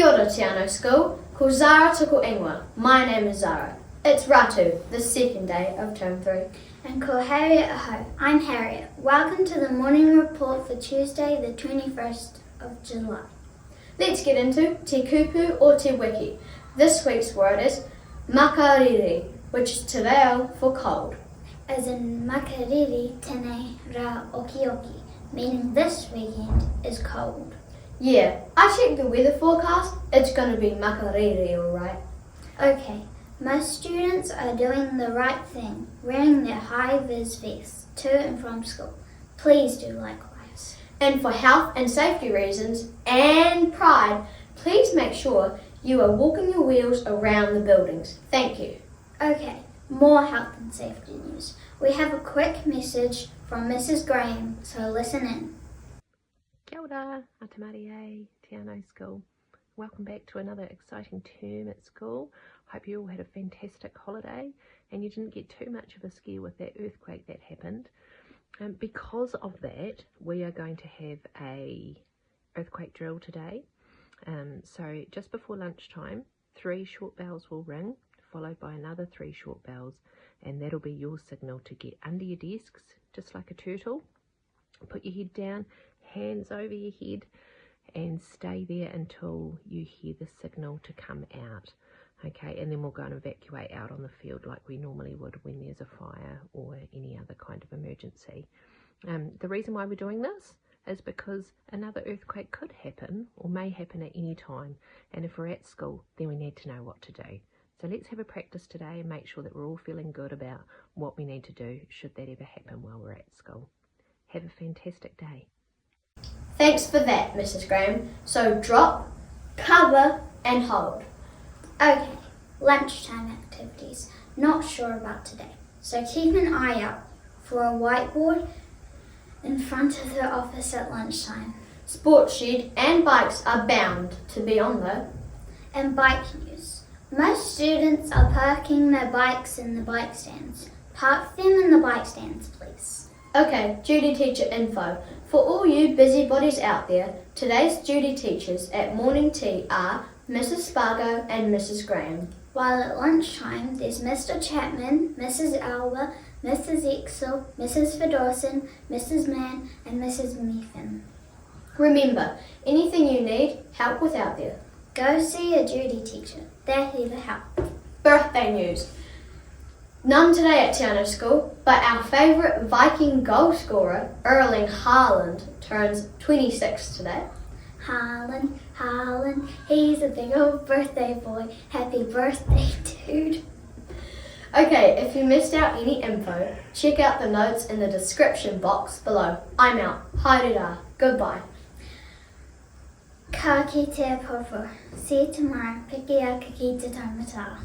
Kia ora, Te Anau School. Ko Zara tuku ingoa. My name is Zara. It's Rātu, the second day of term 3. And ko Harriet, ahau. I'm Harriet. Welcome to the morning report for Tuesday, the 21st of July. Let's get into Te kupu or Te wiki. This week's word is maka-riri, which is te reo for cold. As in maka-riri, tenei, okioki, meaning this weekend is cold. Yeah, I checked the weather forecast. It's going to be maka-riri, alright. Okay, most students are doing the right thing, wearing their Hi Viz vests to and from school. Please do likewise. And for health and safety reasons and pride, please make sure you are walking your wheels around the buildings. Thank you. Okay, more health and safety news. We have a quick message from Mrs. Graham, so listen in. Kia ora, Makariri, Te Anau School. Welcome back to another exciting term at school. Hope you all had a fantastic holiday and you didn't get too much of a scare with that earthquake that happened. Because of that, we are going to have a earthquake drill today. So just before lunchtime, 3 short bells will ring, followed by another 3 short bells, and that'll be your signal to get under your desks, just like a turtle. Put your head down, hands over your head, and stay there until you hear the signal to come out. Okay, and then we'll go and evacuate out on the field like we normally would when there's a fire or any other kind of emergency. The reason why we're doing this is because another earthquake could happen or may happen at any time, and if we're at school then we need to know what to do. So let's have a practice today and make sure that we're all feeling good about what we need to do should that ever happen while we're at school. Have a fantastic day. Thanks for that, Mrs. Graham. So drop, cover and hold. Okay, lunchtime activities. Not sure about today, so keep an eye out for a whiteboard in front of the office at lunchtime. Sports shed and bikes are bound to be on though. And bike news. Most students are parking their bikes in the bike stands. Park them in the bike stands, please. Okay, duty teacher info. For all you busybodies out there, today's duty teachers at morning tea are Mrs. Spargo and Mrs. Graham. While at lunchtime, there's Mr. Chapman, Mrs. Alba, Mrs. Exel, Mrs. Fedorsen, Mrs. Mann, and Mrs. Meehan. Remember, anything you need help with out there, go see a duty teacher. They're here to help. Birthday news. None today at Te Anau School, but our favourite Viking goal scorer, Erling Haaland, turns 26 today. Haaland, he's a big old birthday boy. Happy birthday, dude. Okay, if you missed out any info, check out the notes in the description box below. I'm out. Harriet. Goodbye. Ka kite popo. See you tomorrow. Pikia ka kite tamatara.